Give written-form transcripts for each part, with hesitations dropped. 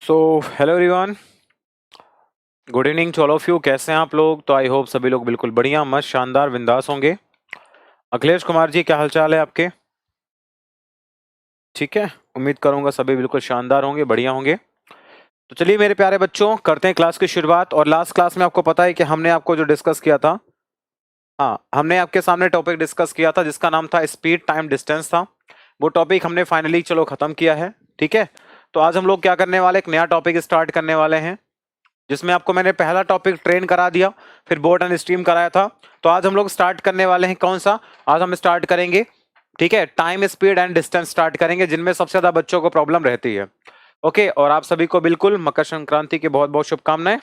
So hello everyone, good evening to all of you. कैसे हैं आप लोग? तो आई होप सभी लोग बिल्कुल बढ़िया, मस्त, शानदार, बिंदास होंगे। अखिलेश कुमार जी, क्या हालचाल है आपके? ठीक है, उम्मीद करूंगा सभी बिल्कुल शानदार होंगे, बढ़िया होंगे। तो चलिए मेरे प्यारे बच्चों, करते हैं क्लास की शुरुआत। और लास्ट क्लास में आपको पता है कि हमने आपको जो डिस्कस किया था, हाँ, हमने आपके सामने टॉपिक डिस्कस किया था जिसका नाम था स्पीड, टाइम, डिस्टेंस था। वो टॉपिक हमने फाइनली चलो खत्म किया है। ठीक है, तो आज हम लोग क्या करने वाले, एक नया टॉपिक स्टार्ट करने वाले हैं जिसमें आपको मैंने पहला टॉपिक ट्रेन करा दिया, फिर बोर्ड एंड स्ट्रीम कराया था। तो आज हम लोग स्टार्ट करने वाले हैं कौन सा? आज हम स्टार्ट करेंगे, ठीक है, time, speed and distance start करेंगे, जिनमें सबसे ज्यादा बच्चों को प्रॉब्लम रहती है। ओके, और आप सभी को बिल्कुल मकर संक्रांति की बहुत बहुत शुभकामनाएं,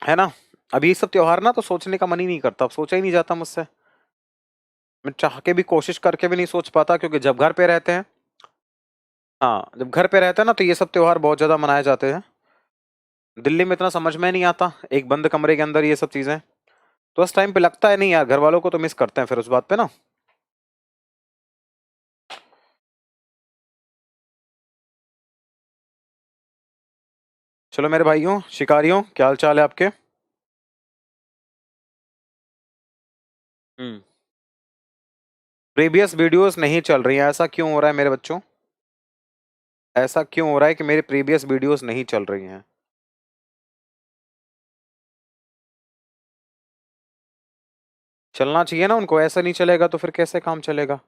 है ना। अभी ये सब त्योहार ना तो सोचने का मन ही नहीं करता, अब सोचा ही नहीं जाता मुझसे। मैं चाह के भी, कोशिश करके भी नहीं सोच पाता, क्योंकि जब घर पे रहते हैं, हाँ, जब घर पे रहते हैं ना तो ये सब त्योहार बहुत ज्यादा मनाए जाते हैं। दिल्ली में इतना समझ में नहीं आता, एक बंद कमरे के अंदर ये सब चीजें, तो उस टाइम पे लगता है नहीं यार, घर वालों को तो मिस करते हैं फिर उस बात पे ना। चलो मेरे भाइयों शिकारियों, क्या हाल चाल है आपके? हम्म। प्रीवियस वीडियोस नहीं चल रही हैं, ऐसा क्यों हो रहा है मेरे बच्चों? ऐसा क्यों हो रहा है कि मेरी प्रीवियस वीडियोस नहीं चल रही हैं? चलना चाहिए ना उनको, ऐसा नहीं चलेगा तो फिर कैसे काम चलेगा?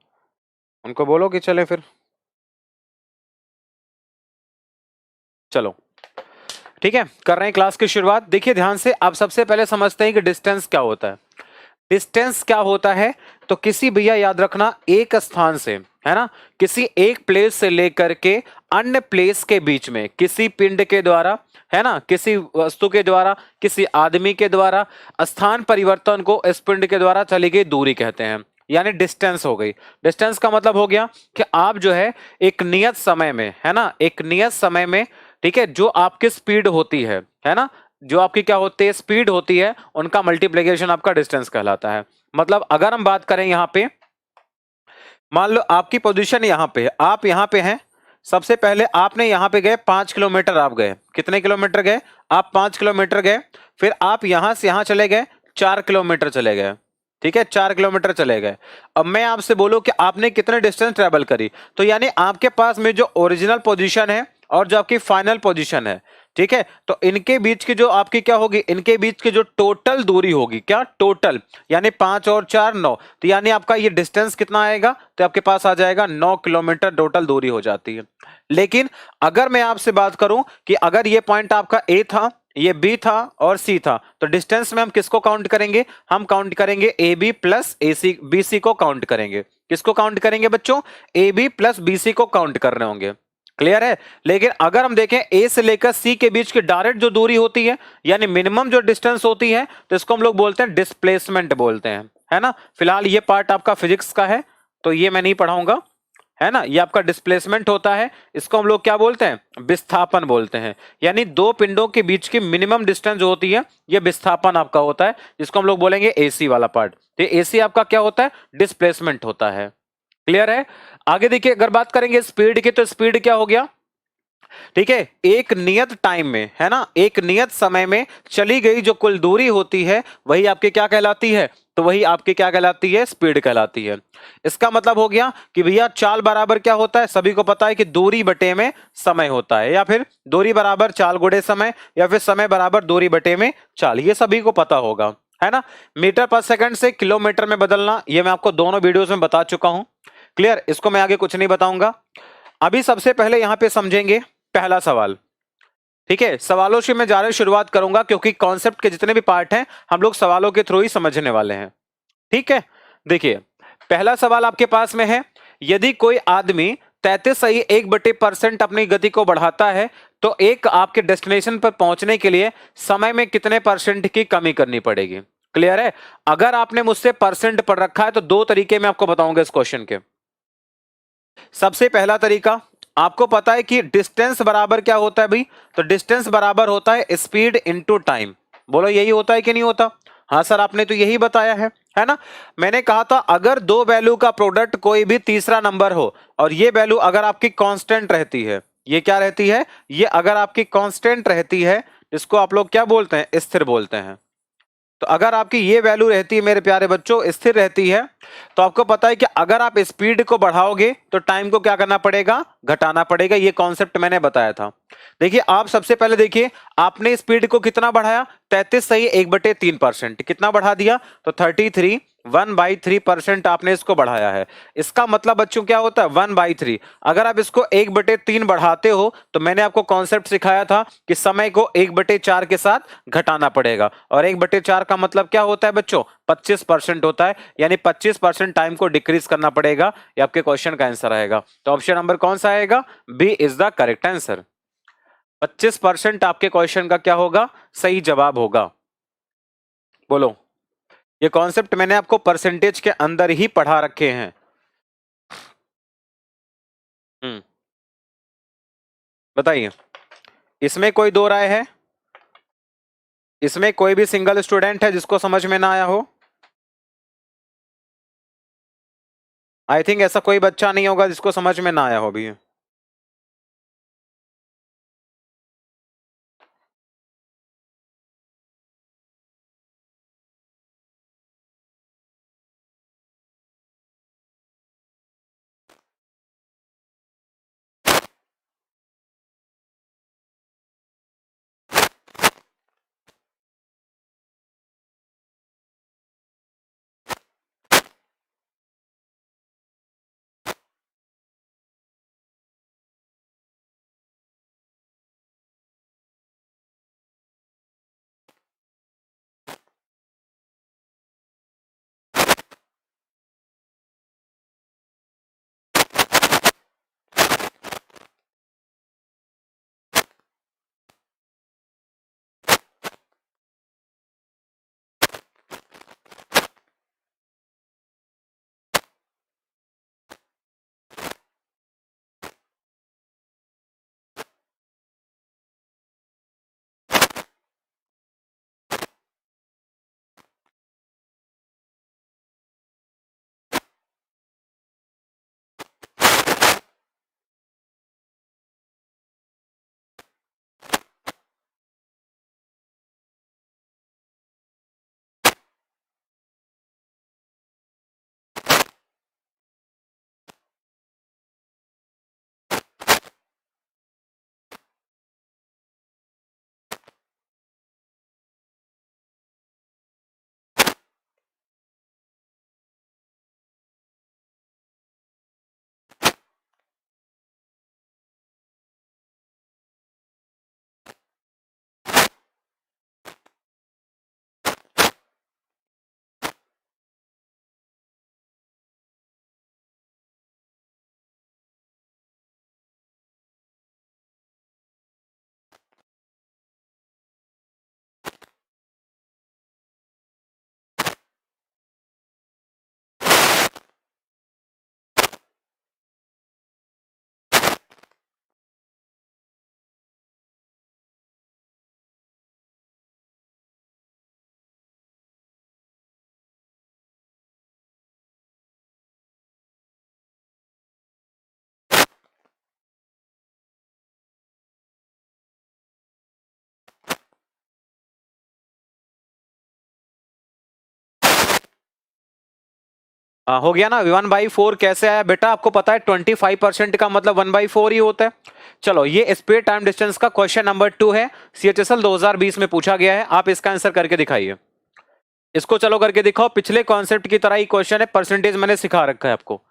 उनको बोलो कि चले फिर। चलो ठीक है, कर रहे हैं क्लास की शुरुआत। देखिए ध्यान से, आप सबसे पहले समझते हैं कि डिस्टेंस क्या होता है। डिस्टेंस क्या होता है? तो किसी, भैया याद रखना, एक स्थान से, है ना, किसी एक प्लेस से लेकर के अन्य प्लेस के बीच में, किसी पिंड के द्वारा, है ना, किसी वस्तु के द्वारा, किसी आदमी के द्वारा स्थान परिवर्तन को इस पिंड के द्वारा चली गई दूरी कहते हैं, यानी डिस्टेंस हो गई। डिस्टेंस का मतलब हो गया कि आप जो है एक नियत समय में, है ना, एक नियत समय में, ठीक है, जो आपकी स्पीड होती है ना, जो आपकी क्या होती है, स्पीड होती है, उनका मल्टीप्लीकेशन आपका डिस्टेंस कहलाता है। मतलब अगर हम बात करें यहां पे, मान लो आपकी पोजीशन यहां पे है, आप यहां पे हैं, सबसे पहले आपने यहां पे गए 5 किलोमीटर, आप गए कितने किलोमीटर गए? आप 5 किलोमीटर गए। फिर आप यहां से यहां चले गए, 4 किलोमीटर चले गए, ठीक है, 4 किलोमीटर चले गए। अब मैं आपसे बोलूं कि आपने कितने डिस्टेंस ट्रेवल करी, तो यानी आपके पास में जो ओरिजिनल पोजीशन है और जो आपकी फाइनल पोजीशन है, ठीक है, तो इनके बीच की जो आपकी क्या होगी, इनके बीच की जो टोटल दूरी होगी, क्या टोटल, यानी 5 और 4 9, तो यानी आपका ये डिस्टेंस कितना आएगा, तो आपके पास आ जाएगा 9 किलोमीटर टोटल दूरी हो जाती है। लेकिन अगर मैं आपसे बात करूं कि अगर ये पॉइंट आपका ए था, ये बी था और सी था, तो डिस्टेंस में हम किसको काउंट करेंगे? हम काउंट करेंगे A B plus A C, B C को काउंट करेंगे। किसको काउंट करेंगे बच्चों? A B plus B C को काउंट कर रहे होंगे। क्लियर है? लेकिन अगर हम देखें ए से लेकर सी के बीच की डायरेक्ट जो दूरी होती है, यानी मिनिमम जो डिस्टेंस होती है, तो इसको हम लोग बोलते हैं डिस्प्लेसमेंट बोलते हैं, है ना। फिलहाल ये पार्ट आपका फिजिक्स का है, तो ये मैं नहीं पढ़ाऊंगा, है ना। ये आपका डिस्प्लेसमेंट होता है, इसको हम लोग क्या बोलते हैं? विस्थापन बोलते हैं। यानी दो पिंडों के बीच की मिनिमम डिस्टेंस जो होती है, ये विस्थापन आपका होता है, जिसको हम लोग बोलेंगे एसी वाला पार्ट। तो एसी आपका क्या होता है? डिस्प्लेसमेंट होता है। क्लियर है? आगे देखिए, अगर बात करेंगे स्पीड की, तो स्पीड क्या हो गया, ठीक है, एक नियत टाइम में, है ना, एक नियत समय में चली गई जो कुल दूरी होती है, वही आपकी क्या कहलाती है? तो वही आपकी क्या कहलाती है? स्पीड कहलाती है। इसका मतलब हो गया कि भैया चाल बराबर क्या होता है, सभी को पता है कि दूरी बटे में समय होता है, या फिर दूरी बराबर चाल गुणे समय, या फिर समय बराबर दूरी बटे में चाल, ये सभी को पता होगा, है ना। मीटर पर सेकंड से किलोमीटर में बदलना, ये मैं आपको दोनों वीडियोस में बता चुका हूं। क्लियर? इसको मैं आगे कुछ नहीं बताऊंगा। अभी सबसे पहले यहां पे समझेंगे पहला सवाल, ठीक है। सवालों से मैं ज्यादा शुरुआत करूंगा, क्योंकि कॉन्सेप्ट के जितने भी पार्ट हैं हम लोग सवालों के थ्रू ही समझने वाले हैं, ठीक है। देखिए पहला सवाल आपके पास में है, यदि कोई आदमी 33.1% अपनी गति को बढ़ाता है, तो एक आपके डेस्टिनेशन पर पहुंचने के लिए समय में कितने परसेंट की कमी करनी पड़ेगी? क्लियर है? अगर आपने मुझसे परसेंट पढ़ रखा है तो दो तरीके में आपको बताऊंगा इस क्वेश्चन के। सबसे पहला तरीका, आपको पता है कि डिस्टेंस बराबर क्या होता है भाई? तो डिस्टेंस बराबर होता है स्पीड इनटू टाइम। बोलो यही होता है कि नहीं होता? हाँ सर, आपने तो यही बताया है ना। मैंने कहा था अगर दो वैल्यू का प्रोडक्ट कोई भी तीसरा नंबर हो, और ये वैल्यू अगर आपकी कांस्टेंट रहती है, ये क्या रहती है, ये अगर आपकी कांस्टेंट रहती है, इसको आप लोग क्या बोलते हैं, स्थिर बोलते हैं। तो अगर आपकी ये वैल्यू रहती है मेरे प्यारे बच्चों, स्थिर रहती है, तो आपको पता है कि अगर आप स्पीड को बढ़ाओगे तो टाइम को क्या करना पड़ेगा, घटाना पड़ेगा। ये कॉन्सेप्ट मैंने बताया था। देखिए आप सबसे पहले देखिए, आपने स्पीड को कितना बढ़ाया, 33 सही 1/3%, कितना बढ़ा दिया, तो 33 1/3% आपने इसको बढ़ाया है। इसका मतलब बच्चों क्या होता है, 1/3। अगर आप इसको 1/3 बढ़ाते हो, तो मैंने आपको कॉन्सेप्ट सिखाया था कि समय को 1/4 के साथ घटाना पड़ेगा, और 1/4 का मतलब क्या होता है बच्चों, 25% होता है, यानी 25% टाइम को डिक्रीज करना पड़ेगा। ये आपके क्वेश्चन का आंसर आएगा। तो ऑप्शन नंबर कौन सा आएगा, B is the correct answer. 25% आपके क्वेश्चन का क्या होगा, सही जवाब होगा। बोलो, ये कॉन्सेप्ट मैंने आपको परसेंटेज के अंदर ही पढ़ा रखे हैं। हम्म, बताइए, इसमें कोई दो राय है, इसमें कोई भी सिंगल स्टूडेंट है जिसको समझ में ना आया हो? आई थिंक ऐसा कोई बच्चा नहीं होगा जिसको समझ में ना आया हो भी। हो गया ना, 1/4 कैसे आया बेटा, आपको पता है 25% का मतलब 1/4 ही होता है। चलो, ये स्पीड टाइम डिस्टेंस का क्वेश्चन नंबर 2 है, CHSL 2020 में पूछा गया है। आप इसका आंसर करके दिखाइए। इसको चलो करके दिखाओ, पिछले कॉन्सेप्ट की तरह ही क्वेश्चन है, परसेंटेज मैंने सिखा रखा है आपको।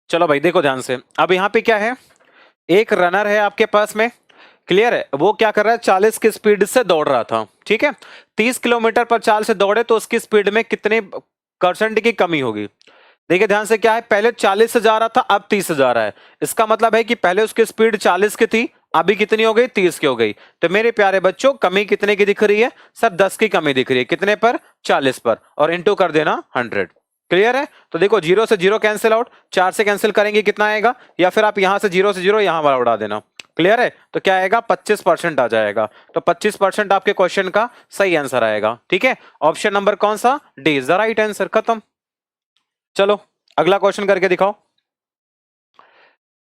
चलो भाई देखो ध्यान से, अब यहाँ पे क्या है, एक रनर है आपके पास में, क्लियर है, वो क्या कर रहा है, 40 की स्पीड से दौड़ रहा था, ठीक है, 30 किलोमीटर पर चाल से दौड़े तो उसकी स्पीड में कितने परसेंट की कमी होगी। देखिए ध्यान से, क्या है, पहले 40 से जा रहा था, अब 30 से जा रहा है, इसका मतलब है कि पहले उसकी स्पीड 40 की थी, अभी कितनी हो गई, 30 की हो गई। तो मेरे प्यारे बच्चों, कमी कितने की दिख रही है, सर 10 की कमी दिख रही है, कितने पर, 40 पर, और इंटू कर देना 100। क्लियर है, तो देखो 0 से 0 कैंसिल आउट, 4 से कैंसिल करेंगे कितना आएगा, या फिर आप यहां से 0 से 0 यहां वाला उड़ा देना। क्लियर है, तो क्या आएगा, 25% आ जाएगा, तो 25% आपके क्वेश्चन का सही आंसर आएगा। ठीक है, ऑप्शन नंबर कौन सा, D is the right answer, खत्म। चलो अगला क्वेश्चन करके दिखाओ।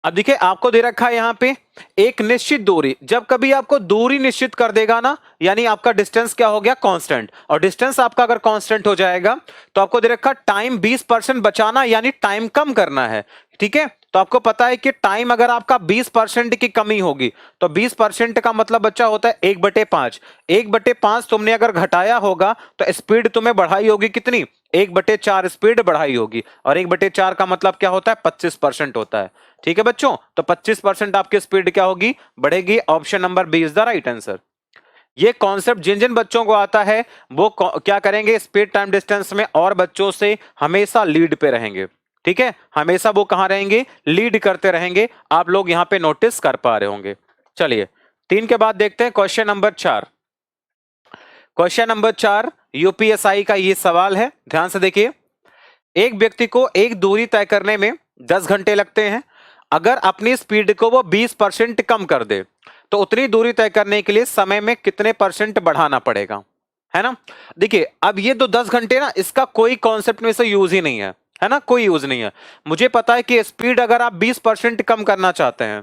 अब देखिए आपको दे रखा है यहां पे एक निश्चित दूरी, जब कभी आपको दूरी निश्चित कर देगा ना, यानी आपका डिस्टेंस क्या हो गया, कांस्टेंट, और डिस्टेंस आपका अगर कांस्टेंट हो जाएगा तो आपको दे रखा टाइम 20% बचाना, यानी टाइम कम करना है। ठीक है, तो आपको पता है कि टाइम अगर आपका 20% की कमी होगी तो 20% का मतलब बच्चा होता है 1/5। 1/5 तुमने अगर घटाया होगा तो स्पीड तुम्हें बढ़ाई होगी कितनी, 1/4 स्पीड बढ़ाई होगी, और 1/4 का मतलब क्या होता है, 25% होता है। ठीक है बच्चों, तो 25% आपकी स्पीड क्या होगी, बढ़ेगी। Option number B is the right answer. ये कॉन्सेप्ट जिन जिन बच्चों को आता है वो क्या करेंगे, स्पीड टाइम डिस्टेंस में और बच्चों से हमेशा लीड पे रहेंगे। ठीक है, हमेशा वो कहां रहेंगे, लीड करते रहेंगे। आप लोग यहां पे नोटिस कर पा रहे होंगे। चलिए 3 के बाद देखते हैं question number 4। Question number 4 UPSI का ये सवाल है, ध्यान से देखिए। एक व्यक्ति को एक दूरी तय करने में 10 घंटे लगते हैं। अगर अपनी स्पीड को वो 20% कम कर दे तो उतनी दूरी तय करने के लिए समय में कितने परसेंट बढ़ाना पड़ेगा, है ना। देखिए अब ये तो 10 घंटे ना, इसका कोई कॉन्सेप्ट में से यूज ही नहीं है ना, कोई यूज नहीं है। मुझे पता है कि स्पीड अगर आप 20% कम करना चाहते हैं,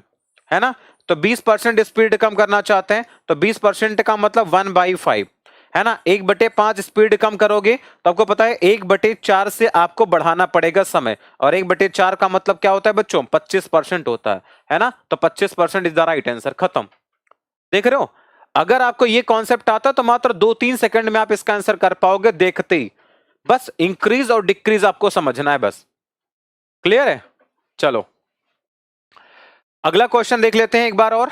है ना, तो 20% स्पीड कम करना चाहते हैं तो 20% का मतलब 1/5, है ना। 1/5 स्पीड कम करोगे तो आपको पता है 1/4 से आपको बढ़ाना पड़ेगा समय, और 1/4 का मतलब क्या होता है बच्चों, 25% होता है ना। तो 25% इज द राइट आंसर, खत्म। देख रहे हो, अगर आपको ये कॉन्सेप्ट आता तो मात्र 2-3 सेकंड में आप इसका आंसर कर पाओगे देखते ही। बस इंक्रीज और डिक्रीज आपको समझना है बस। क्लियर है, चलो अगला क्वेश्चन देख लेते हैं एक बार और।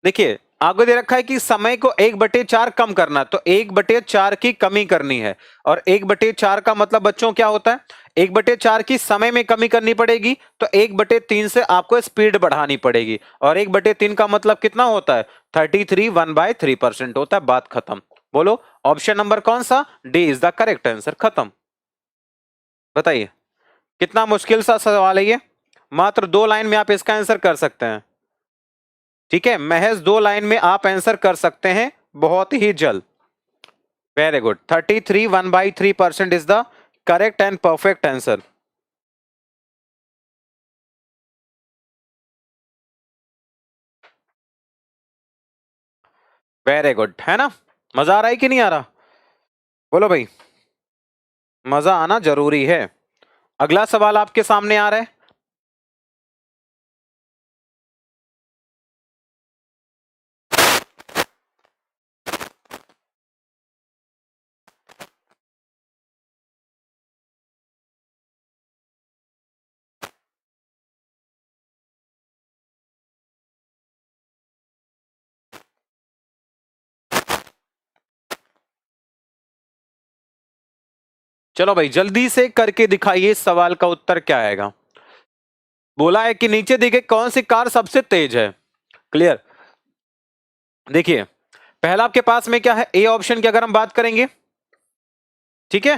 देखिए आगे दे रखा है कि समय को 1/4 कम करना, तो 1/4 की कमी करनी है, और 1/4 का मतलब बच्चों क्या होता है, 1/4 की समय में कमी करनी पड़ेगी, तो 1/3 से आपको स्पीड बढ़ानी पड़ेगी, और 1/3 का मतलब कितना होता है, 33, 1/3% होता है, बात खत्म। बोलो ऑप्शन नंबर कौन सा, D is the correct answer, खत्म। बताइए कितना मुश्किल सा सवाल है ये, मात्र 2 लाइन में आप इसका आंसर कर सकते हैं। ठीक है, महज 2 लाइन में आप आंसर कर सकते हैं बहुत ही जल्द। Very good, 33, 1/3% is the correct and perfect answer. Very good, है ना, मजा आ रहा है कि नहीं आ रहा, बोलो भाई, मजा आना जरूरी है। अगला सवाल आपके सामने आ रहा है। चलो भाई जल्दी से करके दिखाइए इस सवाल का उत्तर क्या आएगा। बोला है कि नीचे दी गई कौन सी कार सबसे तेज है। क्लियर, देखिए पहला आपके पास में क्या है, ए ऑप्शन की अगर हम बात करेंगे, ठीक है,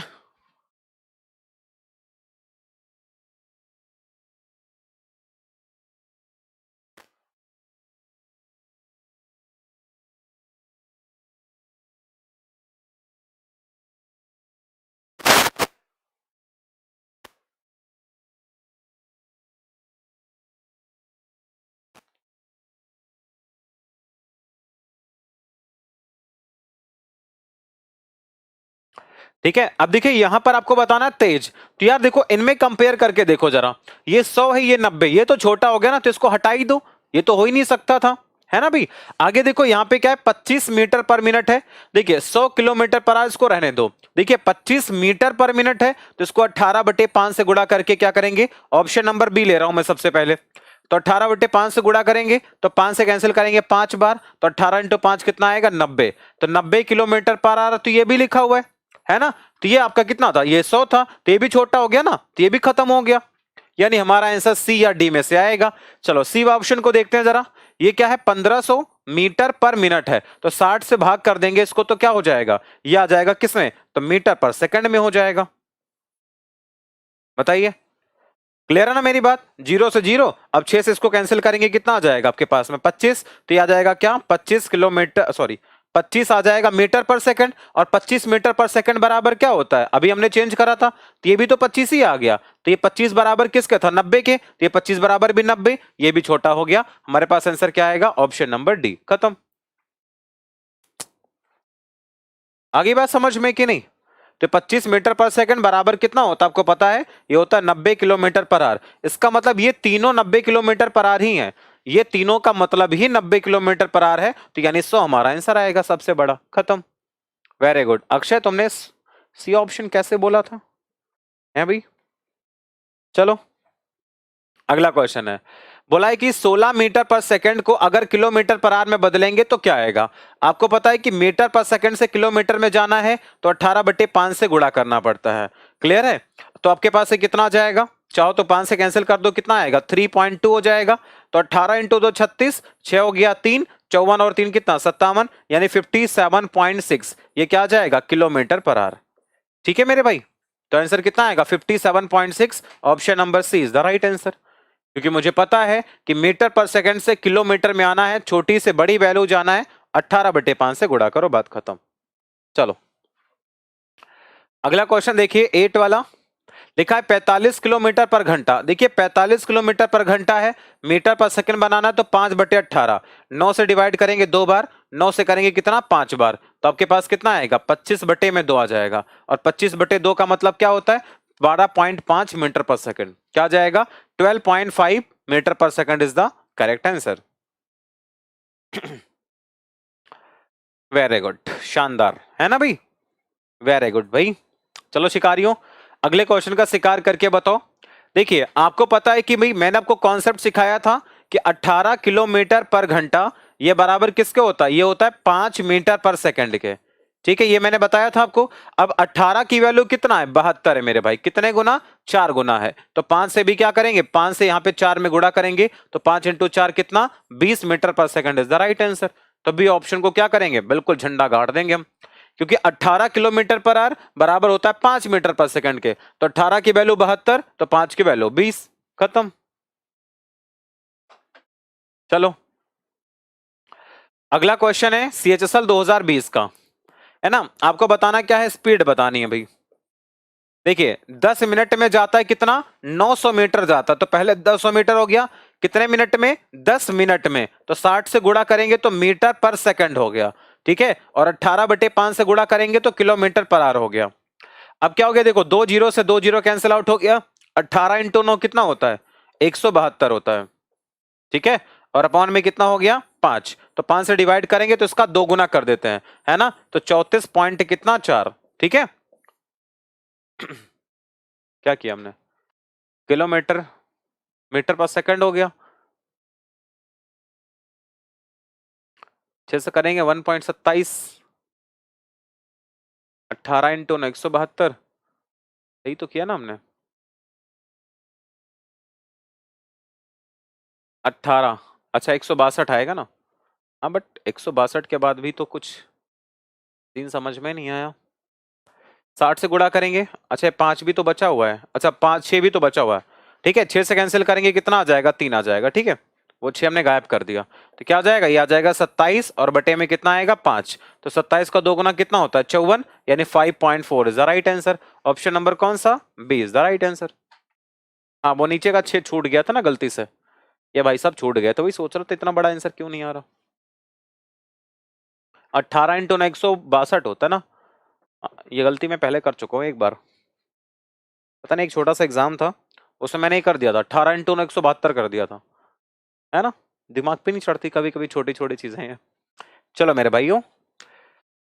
ठीक है। अब देखिए यहां पर आपको बताना है तेज, तो यार देखो इनमें कंपेयर करके देखो जरा, ये 100 है ये 90, ये तो छोटा हो गया ना, तो इसको हटा ही दो, ये तो हो ही नहीं सकता था, है ना भाई। आगे देखो यहाँ पे क्या है, 25 मीटर पर मिनट है। देखिए 100 किलोमीटर पर आवर इसको रहने दो। देखिए 25 मीटर पर मिनट है तो इसको 18/5 से गुणा करके क्या करेंगे, ऑप्शन नंबर बी ले रहा हूं मैं सबसे पहले। तो 18/5 से गुणा करेंगे तो 5 से कैंसिल करेंगे 5 बार, तो 18 इंटू 5 कितना आएगा 90। तो 90 किलोमीटर पर आवर तो ये भी लिखा हुआ है ना। तो ये आपका कितना था, ये 100 था, तो ये भी छोटा हो गया ना, तो ये भी खत्म हो गया। यानी हमारा आंसर सी या डी में से आएगा। चलो सी ऑप्शन को देखते हैं जरा। ये क्या है, 1500 मीटर पर मिनट है, तो 60 से भाग कर देंगे इसको तो क्या हो जाएगा, ये आ जाएगा किसमें, तो मीटर पर सेकंड में हो जाएगा। बताइए क्लियर है ना मेरी बात। 0 से 0, अब 6 से इसको कैंसिल करेंगे कितना आ जाएगा आपके पास में 25, तो ये आ जाएगा क्या 25 किलोमीटर, सॉरी 25 आ जाएगा मीटर पर सेकंड। और 25 मीटर पर सेकंड बराबर क्या होता है, अभी हमने चेंज करा था तो ये भी तो 25 ही आ गया। तो ये 25 बराबर किसके था, 90 के, तो ये 25 बराबर भी 90, ये भी छोटा हो गया। हमारे पास आंसर क्या आएगा, ऑप्शन नंबर डी। खत्म। आगे बात समझ में कि नहीं। तो 25 मीटर पर सेकंड बराबर कितना होता है आपको पता है, ये होता है 90 किलोमीटर पर आवर। इसका मतलब ये तीनों 90 किलोमीटर पर आवर ही हैं, ये तीनों का मतलब ही 90 किलोमीटर पर आवर है, तो यानी 100 हमारा आंसर आएगा सबसे बड़ा। खत्म। वेरी गुड अक्षय, तुमने सी ऑप्शन कैसे बोला था, है भाई। चलो अगला क्वेश्चन है, बोला है कि 16 मीटर पर सेकंड को अगर किलोमीटर पर आवर में बदलेंगे तो क्या आएगा। आपको पता है कि मीटर पर सेकंड से किलोमीटर में जाना है तो 18/5 से गुणा करना पड़ता है। क्लियर है। तो आपके पास से कितना आ जाएगा, चाहो तो 5 से कैंसिल कर दो, कितना आएगा 3.2 हो जाएगा। तो 18 इंटू 2 36, 6 हो गया 3, 54 और 3 कितना 57, यानी 57.6, ये क्या आ जाएगा किलोमीटर पर आवर। ठीक है मेरे भाई। तो आंसर कितना आएगा 57.6, option number C is the right answer. क्योंकि मुझे पता है कि मीटर पर सेकंड से किलोमीटर में आना है, छोटी से बड़ी वैल्यू जाना है, 18/5 से गुणा करो, बात खत्म। चलो अगला क्वेश्चन देखिए 8 वाला। लिखा है 45 किलोमीटर पर घंटा। देखिए 45 किलोमीटर पर घंटा है, मीटर पर सेकंड बनाना है तो 5/18, 9 से डिवाइड करेंगे 2 बार, 9 से करेंगे कितना 5 बार, तो आपके पास कितना आएगा 25/2 आ जाएगा। और 25/2 का मतलब क्या होता है 12.5 मीटर पर सेकंड, क्या जाएगा 12.5 मीटर पर second is the correct answer. Very good, शानदार है ना भाई, वेरी गुड भाई। चलो शिकारियों अगले क्वेश्चन का शिकार करके बताओ। देखिए आपको पता है कि भाई मैंने आपको कॉन्सेप्ट सिखाया था कि 18 किलोमीटर पर घंटा ये बराबर किसके होता है, ये होता है 5 मीटर पर सेकंड के। ठीक है, ये मैंने बताया था आपको। अब 18 की वैल्यू कितना है 72 है मेरे भाई, कितने गुना 4 गुना है, तो 5 से भी क्या करेंगे 5 से यहाँ पे 4 में गुणा करेंगे तो 5 इंटू 4 कितना 20 मीटर पर second is the right answer. तो बी ऑप्शन को क्या करेंगे, बिल्कुल झंडा गाड़ देंगे हम, क्योंकि 18 किलोमीटर पर आवर बराबर होता है 5 मीटर पर सेकंड के। तो 18 की वैल्यू 72, तो 5 की वैल्यू 20। खत्म। चलो अगला क्वेश्चन है सीएचएसएल 2020 का, है ना। आपको बताना क्या है, स्पीड बतानी है भाई। देखिए 10 मिनट में जाता है कितना 900 मीटर जाता है, तो पहले 200 मीटर हो गया, कितने मिनट में 10 मिनट में, तो 60 से गुणा करेंगे तो मीटर पर सेकंड हो गया। ठीक है, और 18/5 से गुणा करेंगे तो किलोमीटर पर आवर हो गया। अब क्या हो गया देखो, 2 जीरो से 2 जीरो कैंसिल आउट हो गया, 18 इंटू 9 कितना होता है 172 होता है। ठीक है, और अपॉन में कितना हो गया 5, तो 5 से डिवाइड करेंगे तो इसका 2 गुना कर देते हैं, है ना, तो 34 पॉइंट कितना 4। ठीक है क्या किया हमने, किलोमीटर मीटर पर सेकंड हो गया, 6 से करेंगे 1.27, 18 इंटू 172, सही तो किया ना हमने, 18, अच्छा 162 आएगा ना। हाँ बट 162 के बाद भी तो कुछ सीन समझ में नहीं आया। 60 से गुणा करेंगे, अच्छा 5 भी तो बचा हुआ है, अच्छा 5 6 भी तो बचा हुआ है। ठीक है, 6 से कैंसिल करेंगे कितना आ जाएगा 3 आ जाएगा। ठीक है, वो 6 हमने गायब कर दिया, तो क्या आ जाएगा, ये आ जाएगा 27 और बटे में कितना आएगा 5, तो 27 का 2 गुना कितना होता है 54, यानी 5.4 is the right answer. Option number कौन सा, B is the right answer. हाँ वो नीचे का 6 छूट गया था ना गलती से, ये भाई सब छूट गया, तो वही सोच रहा था इतना बड़ा आंसर क्यों नहीं आ रहा। 18 इंटू 162 होता है ना, ये गलती मैं पहले कर चुका हूँ एक बार, पता नहीं एक छोटा सा एग्जाम था उसमें मैंने ये कर दिया था, 18 इंटू 172 कर दिया था, है ना। दिमाग पे नहीं चढ़ती कभी कभी छोटी छोटी चीजें हैं। चलो मेरे भाइयों,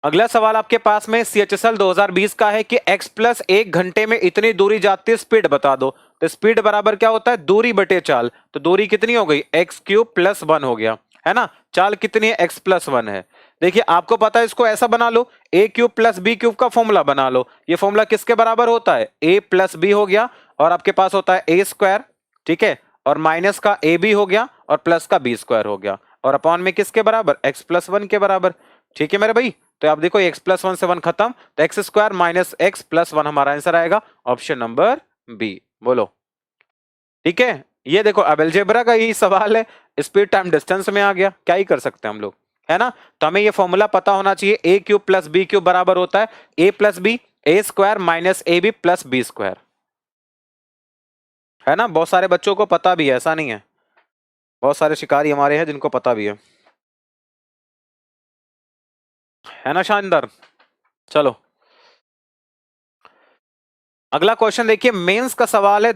अगला सवाल आपके पास में CHSL 2020 का है कि x प्लस 1 घंटे में इतनी दूरी जाती है, स्पीड बता दो। तो स्पीड बराबर क्या होता है, दूरी बटे चाल। तो दूरी कितनी हो गई, x³ + 1 हो गया, है ना। चाल कितनी है, x+1 है। देखिए आपको पता है, इसको ऐसा बना लो, a³ + b³ का फॉर्मूला बना लो। ये फॉर्मूला किसके बराबर होता है, a + b हो गया, और आपके पास होता है a², ठीक है, और माइनस का ab हो गया, और प्लस का b² हो गया, और अपॉन में किसके बराबर, x+1 के बराबर। ठीक है मेरे भाई, तो आप देखो x+1 से 1 खत्म, तो x² - x+1 हमारा आंसर आएगा, ऑप्शन नंबर बी। बोलो, ठीक है। ये देखो अब अलजेब्रा का यही सवाल है, स्पीड टाइम डिस्टेंस में आ गया, क्या ही कर सकते हैं हम लोग, है ना। तो हमें ये फॉर्मूला पता होना चाहिए, a³ + b³ बराबर होता है a + b, a² - ab + b², है ना। बहुत सारे बच्चों को पता भी है, ऐसा नहीं है, बहुत सारे शिकारी हमारे हैं जिनको पता भी है ना। शानदार। चलो अगला क्वेश्चन देखिए, मेंस का सवाल है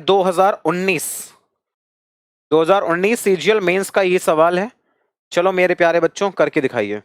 2019 CGL मेंस का ये सवाल है। चलो मेरे प्यारे बच्चों, करके दिखाइए।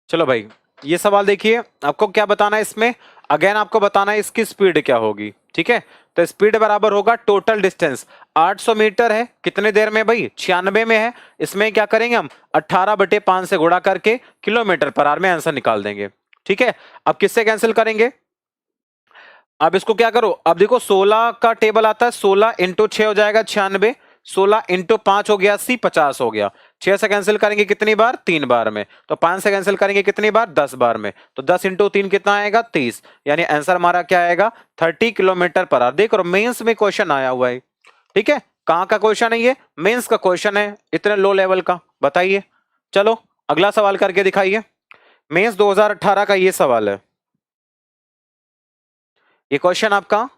चलो भाई, ये सवाल देखिए, आपको क्या बताना है इसमें, अगेन आपको बताना है इसकी स्पीड क्या होगी, ठीक है। तो स्पीड बराबर होगा टोटल डिस्टेंस, 800 मीटर है, कितने देर में भाई, 96 में है। इसमें क्या करेंगे हम, 18/5 से गुणा करके km/h में आंसर निकाल देंगे, ठीक है। अब किससे कैंसिल करेंगे, अब इसको क्या करो, अब देखो 16 का टेबल आता है, 16 × 6 हो जाएगा 96, 16 × 5 हो गया 80, 50 हो गया। 6 से कैंसिल करेंगे कितनी बार, 3 बार में। तो 5 से कैंसिल करेंगे कितनी बार, 10 बार में। तो 10 × 3 कितना आएगा, 30, यानी आंसर हमारा क्या आएगा, 30 km/h। देख रहे मेंस में क्वेश्चन आया हुआ है, ठीक है। कहां का क्वेश्चन है ये, मेंस का क्वेश्चन है, इतने लो लेवल का, बताइए। चलो अगला सवाल करके दिखाइए, मेंस 2018 का ये सवाल है। ये क्वेश्चन आपका,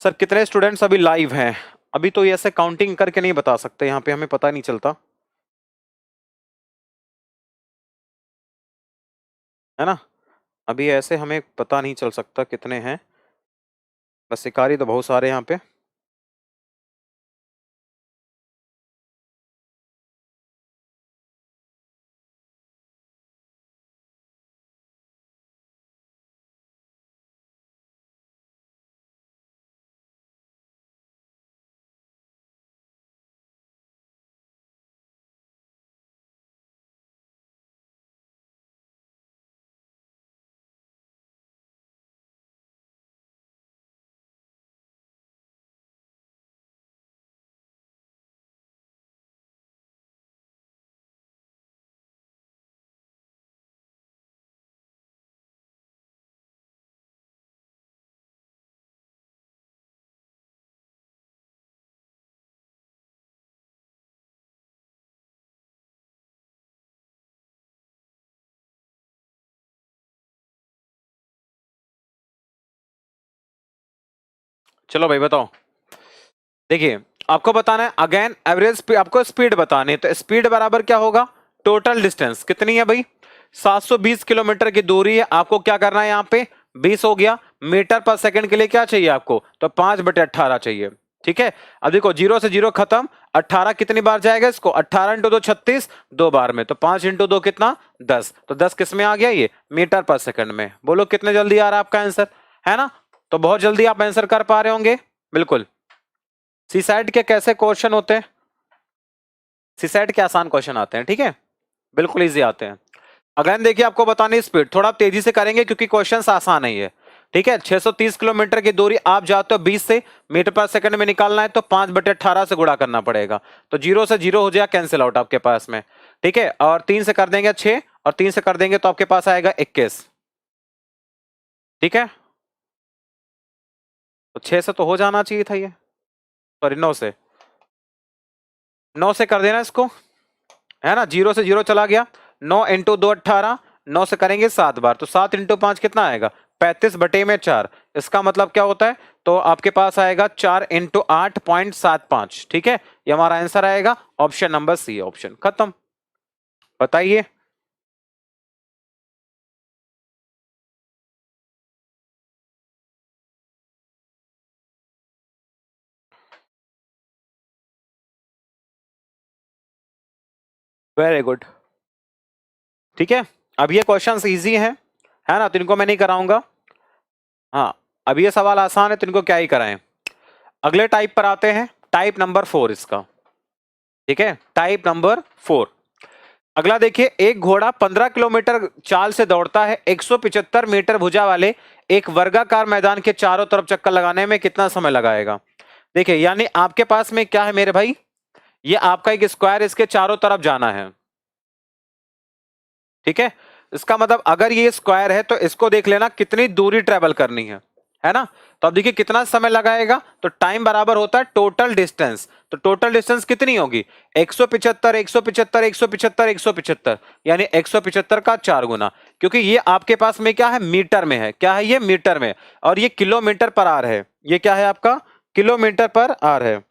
सर कितने स्टूडेंट्स अभी लाइव हैं, अभी तो ये ऐसे काउंटिंग करके नहीं बता सकते, यहाँ पे हमें पता नहीं चलता, है ना। अभी ऐसे हमें पता नहीं चल सकता कितने हैं, बस शिकारी तो बहुत सारे यहाँ पे। चलो भाई बताओ। देखिए आपको बताना है अगेन एवरेज स्पीड, आपको स्पीड बतानी है, तो स्पीड बराबर क्या होगा, टोटल डिस्टेंस कितनी है भाई, 720 किलोमीटर की दूरी है, आपको क्या करना है यहाँ पे 20 हो गया, मीटर पर सेकंड के लिए क्या चाहिए आपको, तो 5/18 चाहिए। ठीक है, अब देखो जीरो से जीरो खत्म, 18 कितनी बार जाएगा इसको, 18 इंटू 2 36, 2 बार में, तो 5 इंटू 2 कितना 10, तो 10 किस में आ गया ये मीटर पर सेकंड में। बोलो कितने जल्दी आ रहा है आपका आंसर, है ना, तो बहुत जल्दी आप आंसर कर पा रहे होंगे। बिल्कुल। सीसैट के कैसे क्वेश्चन होते हैं, सीसैट के आसान क्वेश्चन आते हैं, ठीक है, बिल्कुल इजी आते हैं। अगेन देखिए आपको बतानी स्पीड, थोड़ा तेजी से करेंगे क्योंकि क्वेश्चन आसान नहीं है। ठीक है, 630 किलोमीटर की दूरी आप जाते हो 20 से, मीटर पर सेकंड में निकालना है तो 5/18 से गुणा करना पड़ेगा, तो जीरो से जीरो हो जाएगा कैंसिल आउट आपके पास में। ठीक है, और 3 से कर देंगे 6, और 3 से कर देंगे तो आपके पास आएगा 21। ठीक है, तो 6 से तो हो जाना चाहिए था ये, सॉरी 9 से, 9 से कर देना इसको, है ना, जीरो से जीरो चला गया, 9 इंटू 2 18, 9 से करेंगे 7 बार, तो 7 इंटू 5 कितना आएगा 35/4, इसका मतलब क्या होता है, तो आपके पास आएगा 4 इंटू 8.75। ठीक है, ये हमारा आंसर आएगा ऑप्शन नंबर सी, ऑप्शन खत्म। बताइए। Very good. ठीक है, अब ये क्वेश्चंस इजी है ना, तो इनको मैं नहीं कराऊंगा। हाँ, अब ये सवाल आसान है तो इनको क्या ही कराएं। अगले टाइप पर आते हैं, टाइप नंबर 4 इसका। ठीक है, टाइप नंबर 4। अगला देखिए, एक घोड़ा 15 किलोमीटर चाल से दौड़ता है, 175 मीटर भुजा वाले एक वर्गाकार मैदान के चारों तरफ चक्कर लगाने में कितना समय लगाएगा। देखिए यानी आपके पास में क्या है मेरे भाई, ये आपका एक स्क्वायर, इसके चारों तरफ जाना है। ठीक है, इसका मतलब अगर ये स्क्वायर है तो इसको देख लेना कितनी दूरी ट्रेवल करनी है ना, तो अब देखिए कितना समय लगाएगा, तो टाइम बराबर होता है टोटल डिस्टेंस, तो टोटल डिस्टेंस कितनी होगी 175 175 175 175, यानी 175 का 4 गुना, क्योंकि ये आपके पास में क्या है मीटर में है, क्या है ये मीटर में, और ये किलोमीटर पर आर है, ये क्या है आपका किलोमीटर पर आर है।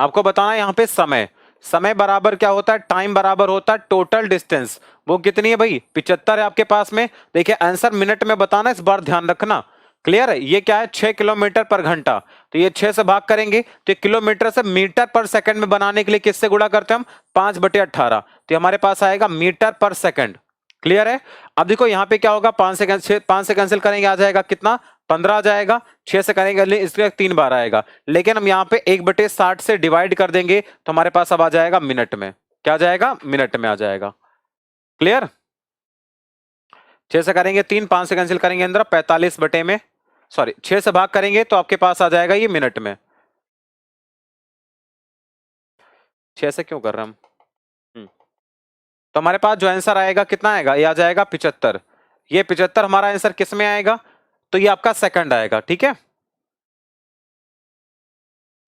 आपको बताना है यहाँ पे समय, समय बराबर क्या होता है, टाइम बराबर होता है टोटल डिस्टेंस। वो कितनी है भाई, 75 है आपके पास में। देखिए आंसर मिनट में बताना, इस बार ध्यान रखना। क्लियर है, ये क्या है 6 किलोमीटर पर घंटा, तो ये 6 से भाग करेंगे तो किलोमीटर से मीटर पर सेकंड में बनाने के लिए किससे गुणा करते हैं हम, 5/18, तो हमारे पास आएगा मीटर पर सेकंड। क्लियर है। अब देखो यहाँ पे क्या होगा, 5 से कैंसिल करेंगे आ जाएगा कितना, 15 आ जाएगा। 6 से करेंगे इसके 3 बार आएगा, लेकिन हम यहाँ पे 1/60 से डिवाइड कर देंगे तो हमारे पास अब आ जाएगा मिनट में। क्या आ जाएगा, मिनट में आ जाएगा। क्लियर। 6 से करेंगे 3, 5 से कैंसिल करेंगे अंदर 45 बटे में, सॉरी 6 से भाग करेंगे तो आपके पास आ जाएगा ये मिनट में। 6 से क्यों कर रहे हैं हम। तो हमारे पास जो आंसर आएगा कितना आएगा, ये आ जाएगा 75। ये 75 हमारा आंसर किस में आएगा, तो ये आपका सेकंड आएगा। ठीक है,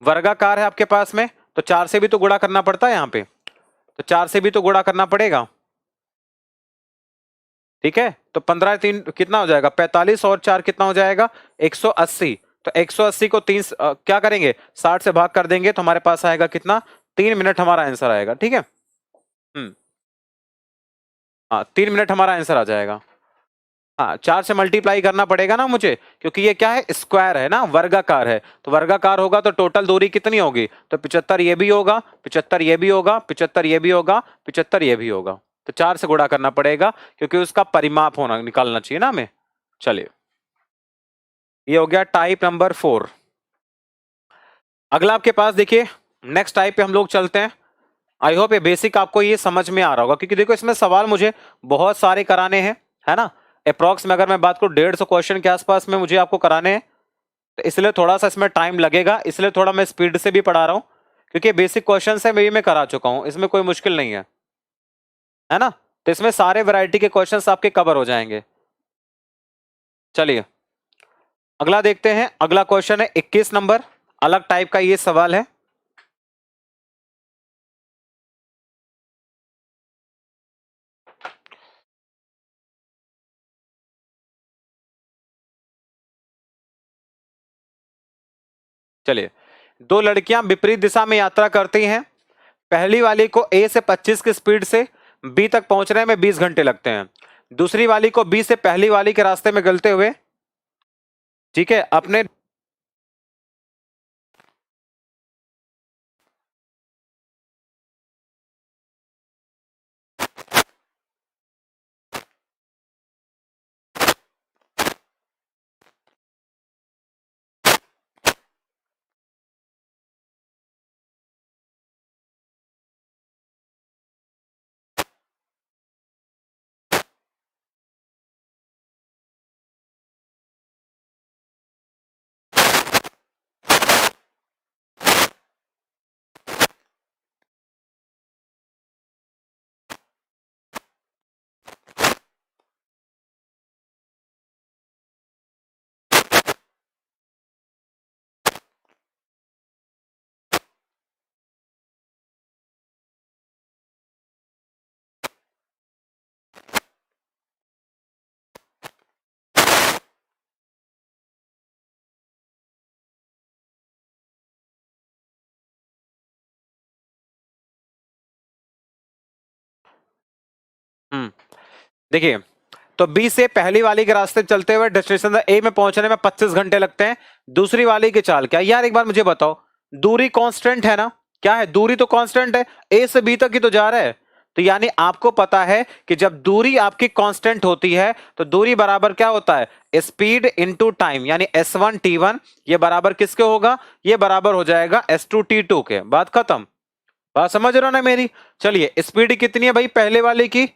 वर्गाकार है आपके पास में, तो 4 से भी तो गुणा करना पड़ता है यहाँ पे, तो 4 से भी तो गुणा करना पड़ेगा। ठीक है, तो 15 3 कितना हो जाएगा, 45 और 4 कितना हो जाएगा, 180। तो 180 को 3 क्या करेंगे 60 से भाग कर देंगे तो हमारे पास आएगा कितना, 3 मिनट हमारा आंसर आएगा। ठीक है, हाँ 3 मिनट हमारा आंसर आ जाएगा। हाँ 4 से मल्टीप्लाई करना पड़ेगा ना मुझे, क्योंकि ये क्या है, स्क्वायर है ना, वर्गाकार है, तो वर्गाकार होगा तो टोटल दूरी कितनी होगी, तो 75 ये भी होगा, 75 ये भी होगा, 75 ये भी होगा, 75 ये भी होगा, तो 4 से गुणा करना पड़ेगा क्योंकि उसका परिमाप होना निकालना चाहिए ना हमें। चलिए ये हो गया टाइप नंबर 4। अगला आपके पास देखिए, नेक्स्ट टाइप पे हम लोग चलते हैं। आई होप ये बेसिक आपको ये समझ में आ रहा होगा, क्योंकि देखो इसमें सवाल मुझे बहुत सारे कराने हैं, है ना। अप्रॉक्स में अगर मैं बात करूं 150 क्वेश्चन के आसपास में मुझे आपको कराने हैं, तो इसलिए थोड़ा सा इसमें टाइम लगेगा, इसलिए थोड़ा मैं स्पीड से भी पढ़ा रहा हूं, क्योंकि बेसिक क्वेश्चन है मैं करा चुका हूं, इसमें कोई मुश्किल नहीं है ना। तो इसमें सारे वैरायटी के क्वेश्चन आपके कवर हो जाएंगे। चलिए अगला देखते हैं। अगला क्वेश्चन है 21 नंबर, अलग टाइप का ये सवाल है। चलिए, दो लड़कियां विपरीत दिशा में यात्रा करती हैं। पहली वाली को ए से 25 की स्पीड से बी तक पहुंचने में 20 घंटे लगते हैं। दूसरी वाली को बी से पहली वाली के रास्ते में गलते हुए, ठीक है, अपने देखिए, तो बी से पहली वाली के रास्ते चलते हुए डेस्टिनेशन ए में पहुंचने में 25 घंटे लगते हैं। दूसरी वाली की चाल क्या यार, एक बार मुझे बताओ, दूरी कांस्टेंट है ना, क्या है, दूरी तो कांस्टेंट है, ए से बी तक ही तो जा रहा है। तो यानी आपको पता है कि जब दूरी आपकी कांस्टेंट होती है तो दूरी बराबर क्या होता है, स्पीड इनटू टाइम, यानी S1 T1 ये बराबर किसके होगा, ये बराबर हो जाएगा S2 T2 के। बात खत्म, बात समझ रहे हो ना मेरी। चलिए स्पीड कितनी है भाई, पहले वाले की,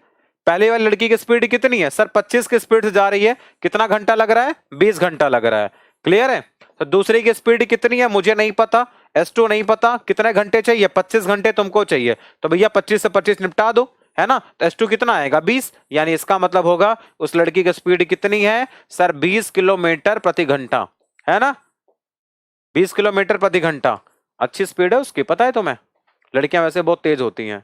पहले वाली लड़की की स्पीड कितनी है सर, 25 की स्पीड से जा रही है, कितना घंटा लग रहा है, 20 घंटा लग रहा है। क्लियर है। तो दूसरी की स्पीड कितनी है मुझे नहीं पता, S2 नहीं पता, कितने घंटे चाहिए, 25 घंटे तुमको चाहिए, तो भैया 25 से 25 निपटा दो, है ना। तो S2 कितना आएगा 20, यानी इसका मतलब होगा उस लड़की की स्पीड कितनी है सर, 20 किलोमीटर प्रति घंटा, है ना, 20 किलोमीटर प्रति घंटा। अच्छी स्पीड है उसकी, पता है तुम्हें, लड़कियां वैसे बहुत तेज होती हैं,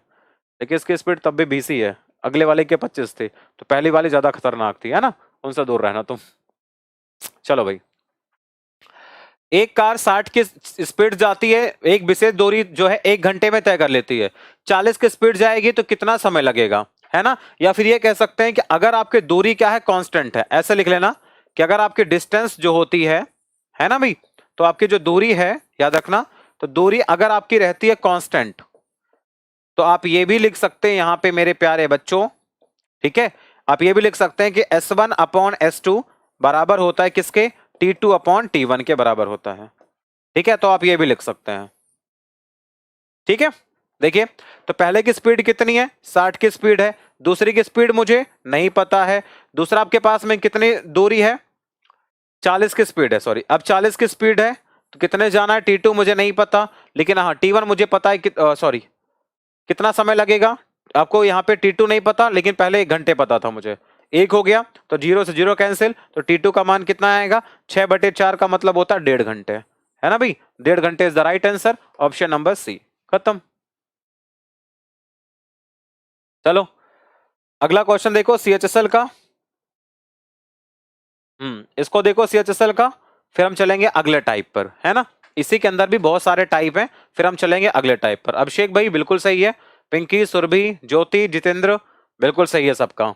लेकिन इसकी स्पीड तब भी 20 ही है, अगले वाले के 25 थे, तो पहली वाली ज्यादा खतरनाक थी, है ना, उनसे दूर रहना तुम। चलो भाई एक कार 60 की स्पीड जाती है, एक विशेष दूरी जो है 1 घंटे में तय कर लेती है, 40 की स्पीड जाएगी तो कितना समय लगेगा, है ना। या फिर ये कह सकते हैं कि अगर आपकी दूरी क्या है, कांस्टेंट है, ऐसे लिख लेना कि अगर आपकी डिस्टेंस जो होती है ना भाई, तो आपकी जो दूरी है, याद रखना, तो दूरी अगर आपकी रहती है कांस्टेंट, तो आप ये भी लिख सकते हैं यहां पे मेरे प्यारे बच्चों, ठीक है, आप ये भी लिख सकते हैं कि S1/S2 बराबर होता है किसके, T2/T1 के बराबर होता है, ठीक है, तो आप ये भी लिख सकते हैं, ठीक है। देखिए, तो पहले की स्पीड कितनी है, 60 की स्पीड है, दूसरी की स्पीड मुझे नहीं पता है, दूसरा आपके पास में कितनी दूरी है, 40 की स्पीड है, सॉरी, अब 40 की स्पीड है तो कितने जाना है, T2 मुझे नहीं पता, लेकिन हाँ T1 मुझे पता है, सॉरी, कितना समय लगेगा, आपको यहाँ पे T2 नहीं पता, लेकिन पहले 1 घंटे पता था मुझे, 1 हो गया तो 0 से 0 कैंसिल, तो T2 का मान कितना आएगा, 6/4 का मतलब होता है 1.5 घंटे, है ना भाई, 1.5 घंटे is the right answer, option number C, खत्म। चलो अगला क्वेश्चन देखो CHSL का, इसको देखो CHSL का, फिर हम चलेंगे अगले टाइप पर, है ना, इसी के अंदर भी बहुत सारे टाइप हैं, फिर हम चलेंगे अगले टाइप पर। अभिषेक भाई बिल्कुल सही है, पिंकी, सुरभि, ज्योति, जितेंद्र, बिल्कुल सही है सबका।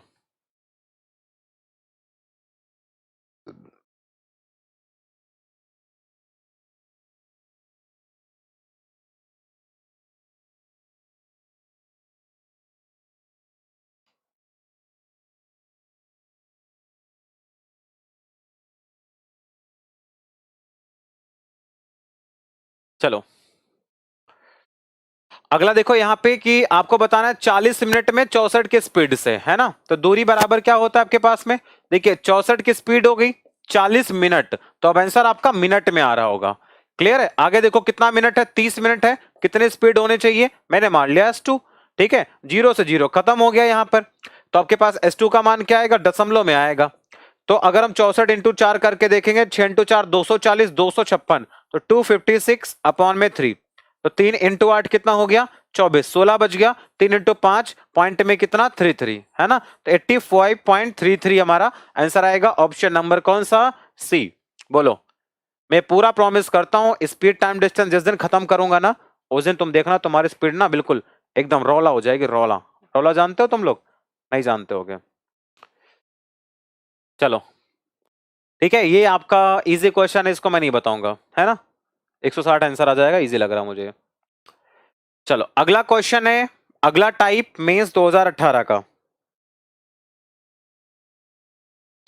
चलो अगला देखो यहाँ पे कि आपको बताना है 40 मिनट में 64 की स्पीड से, है ना, तो दूरी बराबर क्या होता है आपके पास में, देखिए 64 की स्पीड हो गई 40 मिनट, तो अब आंसर आपका मिनट में आ रहा होगा, क्लियर है। आगे देखो कितना मिनट है, 30 मिनट है, कितने स्पीड होने चाहिए, मैंने मान लिया S2, ठीक है, 0 से 0 खत्म हो गया यहाँ पर, तो आपके पास S2 का मान क्या आएगा, दशमलव में आएगा, तो अगर हम 64 इंटू 4 करके देखेंगे, 6 इंटू 4 240, 256, तो 256/3, तो 3 इंटू 8 कितना हो गया, 24, 16 बच गया, 3 इंटू 5 पॉइंट में कितना 33, है ना, तो 85.33 हमारा आंसर आएगा, ऑप्शन नंबर कौन सा, सी। बोलो, मैं पूरा प्रॉमिस करता हूं स्पीड टाइम डिस्टेंस जिस दिन खत्म करूंगा ना, उस दिन तुम देखना तुम्हारी स्पीड ना बिल्कुल एकदम रौला हो जाएगी, रौला, रौला जानते हो तुम लोग, नहीं जानते होगे, चलो ठीक है, ये आपका इजी क्वेश्चन है, इसको मैं नहीं बताऊंगा, है ना, 160 आंसर आ जाएगा, इजी लग रहा मुझे। चलो अगला क्वेश्चन है, अगला टाइप मेंस 2018 का,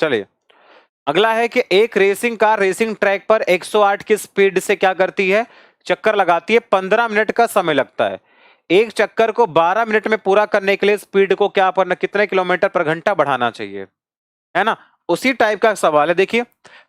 चलिए अगला है कि एक रेसिंग कार रेसिंग ट्रैक पर 108 की स्पीड से क्या करती है, चक्कर लगाती है, 15 मिनट का समय लगता है, एक चक्कर को 12 मिनट में पूरा करने के लिए स्पीड को क्या करना, कितने किलोमीटर पर घंटा बढ़ाना चाहिए, है ना, उसी टाइप का सवाल है। देखिए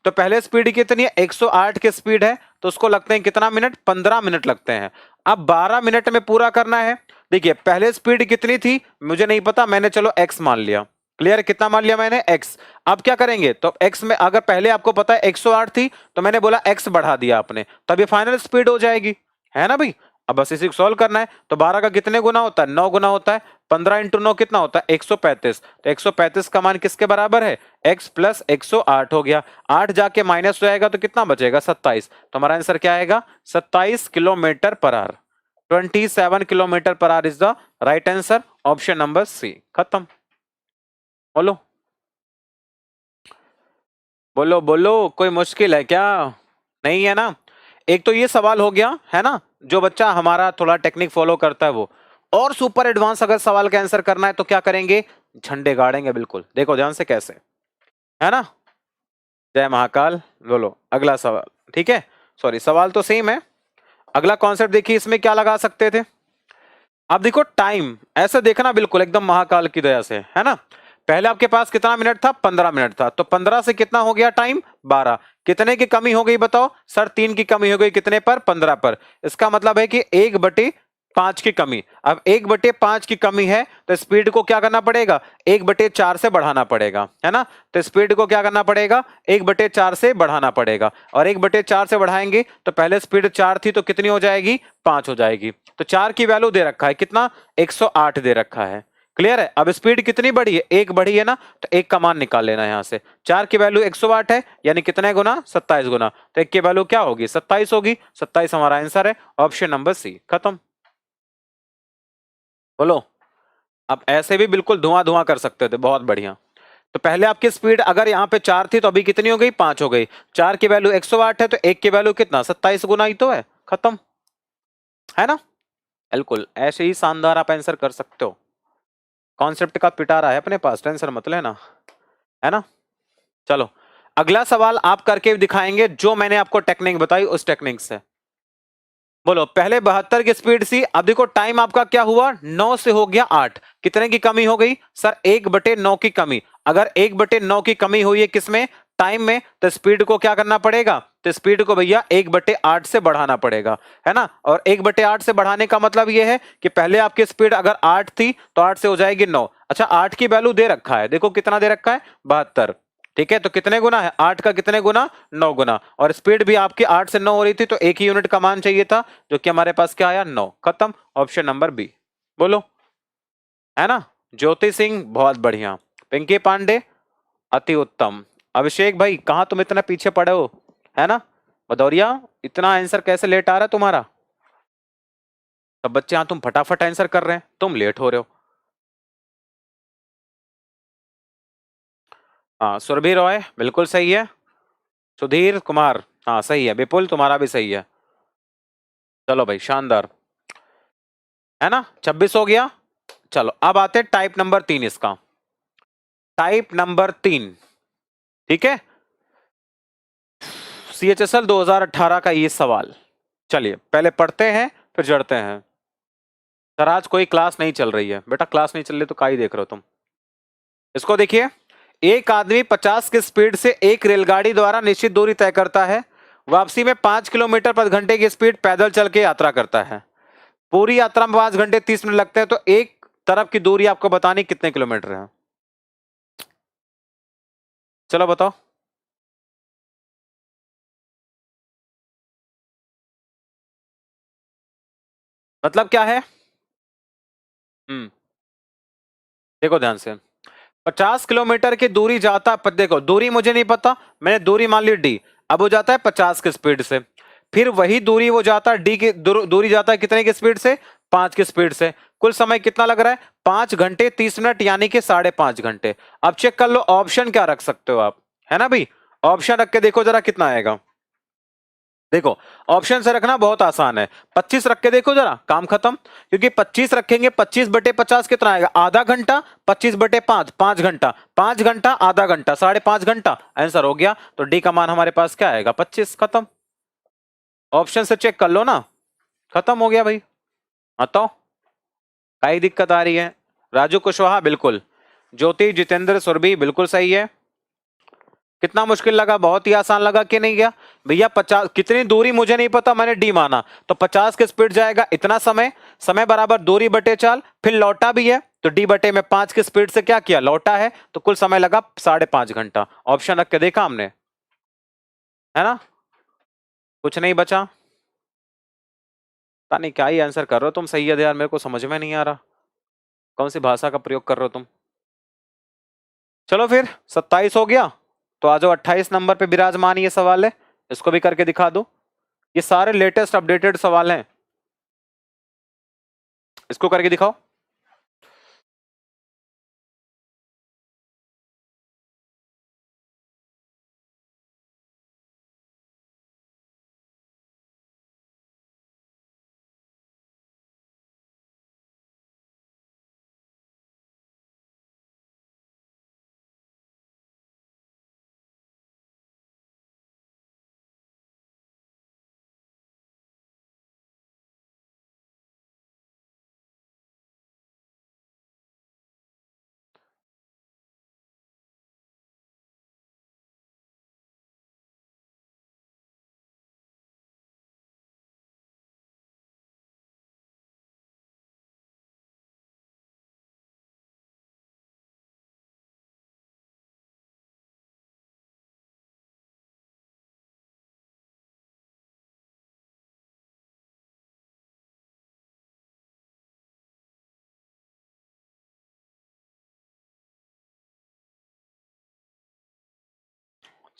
तो पहले स्पीड कितनी है, 108 की स्पीड है, तो उसको लगते हैं कितना मिनट, 15 मिनट लगते हैं, अब 12 मिनट में पूरा करना है। देखिए पहले स्पीड कितनी थी मुझे नहीं पता, मैंने चलो x मान लिया, क्लियर, कितना मान लिया मैंने, x। अब क्या करेंगे, तो x में अगर पहले आपको पता है 108 थी, तो मैंने बोला x बढ़ा दिया आपने, तब ये फाइनल स्पीड हो जाएगी, है ना भाई। अब बस इसी को सॉल्व करना है, तो 12 का कितने गुना होता है, 9 गुना होता है, 15 इंटू 9 कितना होता है, 135, तो 135 का मान किसके बराबर है, x प्लस 108 हो गया, 8 जाके माइनस हो जाएगा तो कितना बचेगा, 27, तो हमारा आंसर क्या आएगा, 27 kilometre per hour, 27 kilometre per hour is the right answer, option number C, खत्म। बोलो बोलो बोलो, कोई मुश्किल है क्या, नहीं है ना। एक तो ये सवाल हो गया, है ना, जो बच्चा हमारा थोड़ा टेक्निक फॉलो करता है वो, और सुपर एडवांस अगर सवाल का आंसर करना है तो क्या करेंगे, झंडे गाड़ेंगे, बिल्कुल देखो ध्यान से कैसे, है ना, जय महाकाल। बोलो अगला सवाल, ठीक है, सॉरी सवाल तो सेम है, अगला कॉन्सेप्ट देखिए, इसमें क्या लगा सकते थे, अब देखो टाइम ऐसे देखना बिल्कुल एकदम महाकाल की दया से, है ना, पहले आपके पास कितना मिनट था, 15 मिनट था, तो 15 से कितना हो गया टाइम, 12, कितने की कमी हो गई बताओ सर, 3 की कमी हो गई, कितने पर, 15 पर, इसका मतलब है कि 1/5 की कमी, अब 1/5 की कमी है तो स्पीड को क्या करना पड़ेगा, 1/4 से बढ़ाना पड़ेगा, है ना, तो स्पीड को क्या करना पड़ेगा, 1/4 से बढ़ाना पड़ेगा, और 1/4 से बढ़ाएंगे तो पहले स्पीड 4 थी तो कितनी हो जाएगी, 5 हो जाएगी, तो 4 की वैल्यू दे रखा है कितना, 108 दे रखा है, क्लियर है? अब स्पीड कितनी बढ़ी है? एक बढ़ी है ना, तो एक का मान निकाल लेना यहां से। 4 की वैल्यू 108 है, यानी कितने गुना? 27 गुना। तो एक की वैल्यू क्या होगी? 27 होगी। 27 हमारा आंसर है, ऑप्शन नंबर सी। खत्म। बोलो। अब ऐसे भी बिल्कुल धुआं धुआं कर सकते थे, बहुत बढ़िया। तो पहले आपकी स्पीड अगर यहाँ पे 4 थी तो अभी कितनी हो गई? 5 हो गई। 4 की वैल्यू 108 है, तो एक की वैल्यू कितना? 27 गुना ही तो है। खत्म। है ना? बिल्कुल ऐसे ही शानदार आप आंसर कर सकते हो। कॉन्सेप्ट का पिटारा है अपने पास, टेंशन मत लेना। है ना? चलो अगला सवाल आप करके दिखाएंगे जो मैंने आपको टेक्निक बताई उस टेक्निक से। बोलो। पहले 72 की स्पीड थी, अब देखो टाइम आपका क्या हुआ? 9 से हो गया 8। कितने की कमी हो गई? सर 1/9 की कमी। अगर 1/9 की कमी हुई है किसमें? टाइम में, तो स्पीड को क्या करना पड़ेगा? तो स्पीड को भैया 1/8 से बढ़ाना पड़ेगा। है ना? और 1/8 से बढ़ाने का मतलब यह है कि पहले आपकी स्पीड अगर 8 थी तो 8 से हो जाएगी 9। अच्छा 8 की वैल्यू दे रखा है, देखो कितना दे रखा है? 72। ठीक है, तो कितने गुना है? 8 का कितने गुना? 9 गुना। और स्पीड भी आपकी 8 से 9 हो रही थी, तो एक ही यूनिट का मान चाहिए था, जो कि हमारे पास क्या आया? 9। खत्म। Option number B. बोलो। है ना? ज्योति सिंह बहुत बढ़िया। पिंकी पांडे अति उत्तम। अभिषेक भाई कहां तुम इतना पीछे पड़े हो? है ना? भदौरिया इतना आंसर कैसे लेट आ रहा है तुम्हारा? सब बच्चे यहां तुम फटाफट आंसर कर रहे हैं, तुम लेट हो रहे हो। हाँ सुरभि रॉय बिल्कुल सही है। सुधीर कुमार हाँ सही है। विपुल तुम्हारा भी सही है। चलो भाई शानदार। है ना? 26 हो गया। चलो अब आते हैं टाइप नंबर 3 इसका। Type number 3। ठीक है, CHSL 2018 का ये सवाल। चलिए पहले पढ़ते हैं फिर जड़ते हैं। सर आज कोई क्लास नहीं चल रही है बेटा, क्लास नहीं चल रही तो का ही देख रहे हो तुम। इसको देखिए। एक आदमी 50 की स्पीड से एक रेलगाड़ी द्वारा निश्चित दूरी तय करता है। वापसी में 5 किलोमीटर प्रति घंटे की स्पीड पैदल चल के यात्रा करता है। पूरी यात्रा में 5 घंटे 30 मिनट लगते हैं, तो एक तरफ की दूरी आपको बतानी कितने किलोमीटर है? चलो बताओ। मतलब क्या है? हम्म। देखो ध्यान से। 50 किलोमीटर की दूरी जाता, देखो दूरी मुझे नहीं पता, मैंने दूरी मान ली डी। अब वो जाता है 50 की स्पीड से। फिर वही दूरी वो जाता है डी की दूरी जाता है कितने की स्पीड से? 5 की स्पीड से। कुल समय कितना लग रहा है? 5 घंटे 30 मिनट, यानी कि 5.5 घंटे। अब चेक कर लो ऑप्शन क्या रख सकते हो आप। है ना भाई? ऑप्शन रख के देखो जरा कितना आएगा। देखो ऑप्शन से रखना बहुत आसान है। 25 रख के देखो जरा, काम खत्म। क्योंकि 25 रखेंगे, 25/50 कितना आएगा? आधा घंटा। 25/5 5 घंटा। 5 घंटा आधा घंटा 5.5 घंटा। आंसर हो गया। तो डी का मान हमारे पास क्या आएगा? 25। खत्म। ऑप्शन से चेक कर लो ना। खत्म हो गया भाई। बताओ कई दिक्कत आ रही है? राजू कुशवाहा बिल्कुल। ज्योति जितेंद्र सुरभि बिल्कुल सही है। कितना मुश्किल लगा? बहुत ही आसान लगा कि नहीं गया? भैया 50 कितनी दूरी मुझे नहीं पता, मैंने डी माना, तो 50 की स्पीड जाएगा इतना समय। समय बराबर दूरी बटे चाल, फिर लौटा भी है, तो डी बटे में 5 की स्पीड से क्या किया? लौटा है, तो कुल समय लगा 5.5 घंटा। ऑप्शन रख के देखा हमने। है ना? कुछ नहीं बचा। पता नहीं क्या ही आंसर कर रहे हो तुम। सही है यार, मेरे को समझ में नहीं आ रहा कौन सी भाषा का प्रयोग कर रहे हो तुम। चलो फिर 27 हो गया, तो आ जाओ 28 नंबर पे विराजमान ये सवाल है। इसको भी करके दिखा दो। ये सारे लेटेस्ट अपडेटेड सवाल हैं। इसको करके दिखाओ।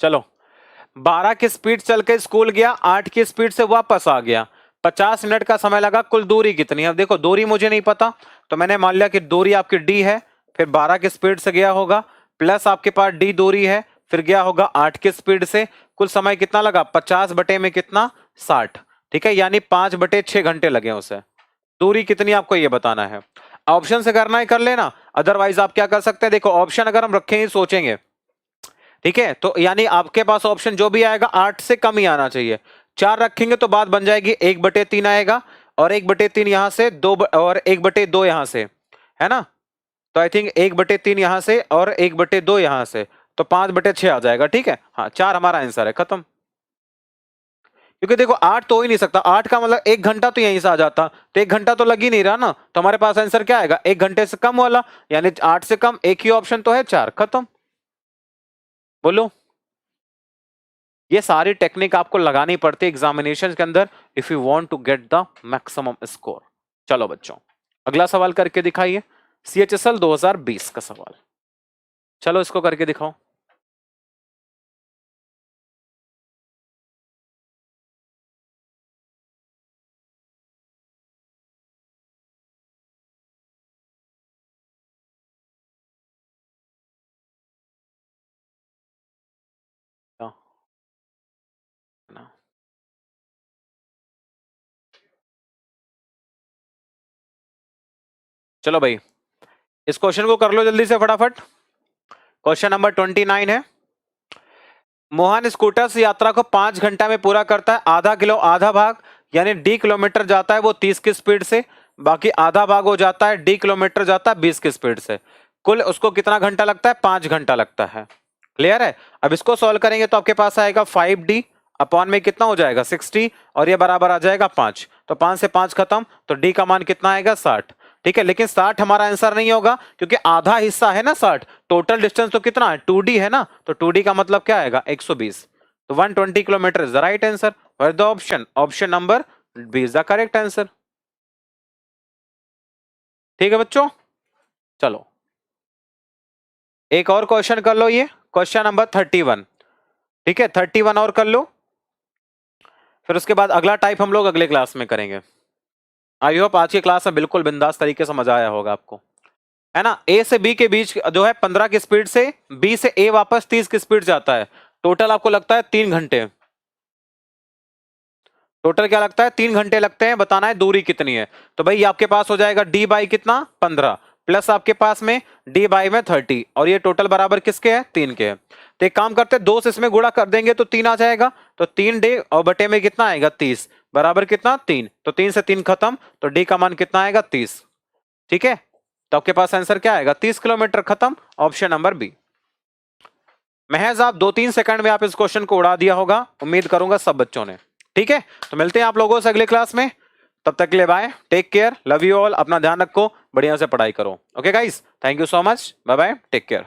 चलो 12 की स्पीड चल के स्कूल गया, 8 की स्पीड से वापस आ गया, 50 मिनट का समय लगा, कुल दूरी कितनी है? अब देखो दूरी मुझे नहीं पता, तो मैंने मान लिया कि दूरी आपकी डी है, फिर 12 की स्पीड से गया होगा, प्लस आपके पास डी दूरी है, फिर गया होगा 8 की स्पीड से, कुल समय कितना लगा? 50 बटे में कितना? 60। ठीक है, यानी 5 बटे 6 घंटे लगे उसे। दूरी कितनी आपको ये बताना है। ऑप्शन से करना है कर लेना, अदरवाइज आप क्या कर सकते हैं, देखो ऑप्शन अगर हम रखेंगे सोचेंगे, ठीक है, तो यानी आपके पास ऑप्शन जो भी आएगा 8 से कम ही आना चाहिए। 4 रखेंगे तो बात बन जाएगी 1/3 आएगा, और 1/3 यहां से, और 1/2 यहां से, है ना? तो आई थिंक 1/3 यहां से और 1/2 यहां से, तो 5/6 आ जाएगा। ठीक है, हाँ 4 हमारा आंसर है, खत्म। क्योंकि देखो 8 तो हो ही नहीं सकता, 8 का मतलब 1 घंटा तो यहीं से आ जाता, तो 1 घंटा तो लग ही नहीं रहा ना, तो हमारे पास आंसर क्या आएगा? 1 घंटे से कम वाला, यानी 8 से कम, एक ही ऑप्शन तो है 4, खत्म। बोलो, ये सारी टेक्निक आपको लगानी पड़ती है एग्जामिनेशन के अंदर, if you want to get the maximum score. चलो बच्चों, अगला सवाल करके दिखाइए, CHSL 2020 का सवाल। चलो इसको करके दिखाओ। चलो भाई, इस क्वेश्चन को कर लो जल्दी से फटाफट। क्वेश्चन नंबर 29 है, मोहन स्कूटर से यात्रा को 5 घंटा में पूरा करता है, आधा किलो आधा भाग यानी डी किलोमीटर जाता है वो 30 की स्पीड से, बाकी आधा भाग हो जाता है डी किलोमीटर जाता है 20 की स्पीड से, कुल उसको कितना घंटा लगता है? 5 घंटा लगता है। क्लियर है? अब इसको सॉल्व करेंगे तो आपके पास आएगा 5D अपॉन में कितना हो जाएगा? 60, और ये बराबर आ जाएगा 5, तो 5 से 5 खत्म, तो डी का मान कितना आएगा? 60। ठीक है, लेकिन 60 हमारा आंसर नहीं होगा, क्योंकि आधा हिस्सा है ना 60, टोटल डिस्टेंस तो कितना है? 2D है ना, तो 2D का मतलब क्या आएगा? 120, तो 120 kilometre is the right answer. Where the option? Option number B is the correct answer. ठीक है बच्चों, चलो एक और क्वेश्चन कर लो, ये क्वेश्चन नंबर 31। ठीक है, 31 और कर लो, फिर उसके बाद अगला टाइप हम लोग अगले क्लास में करेंगे। आई होप आज की क्लास में बिल्कुल बिंदास तरीके से मजा आया होगा आपको, है ना? ए से बी के बीच जो है 15 की स्पीड से, बी से ए वापस 30 की स्पीड से आता है, टोटल आपको लगता है 3 घंटे। टोटल क्या लगता है? 3 घंटे लगते हैं, बताना है दूरी कितनी है। तो भाई आपके पास हो जाएगा डी बाई कितना? 15, प्लस आपके पास में डी बाई में 30, और ये टोटल बराबर किसके है? 3 के है। तो एक काम करते हैं, 2 से इसमें गुणा कर देंगे तो 3 आ जाएगा, तो 3 डे और बटे में कितना आएगा? 30, बराबर कितना? 3, तो 3 से 3 खत्म, तो डी का मान कितना आएगा? 30। ठीक है, तो आपके पास आंसर क्या आएगा? 30 किलोमीटर, खत्म, ऑप्शन नंबर बी। महज आप 2-3 सेकंड में आप इस क्वेश्चन को उड़ा दिया होगा, उम्मीद करूंगा सब बच्चों ने। ठीक है, तो मिलते हैं आप लोगों से अगले क्लास में, तब तक के लिए bye, take care, love you all, अपना ध्यान रखो, बढ़िया से पढ़ाई करो। Okay guys, thank you so much, bye bye, take care.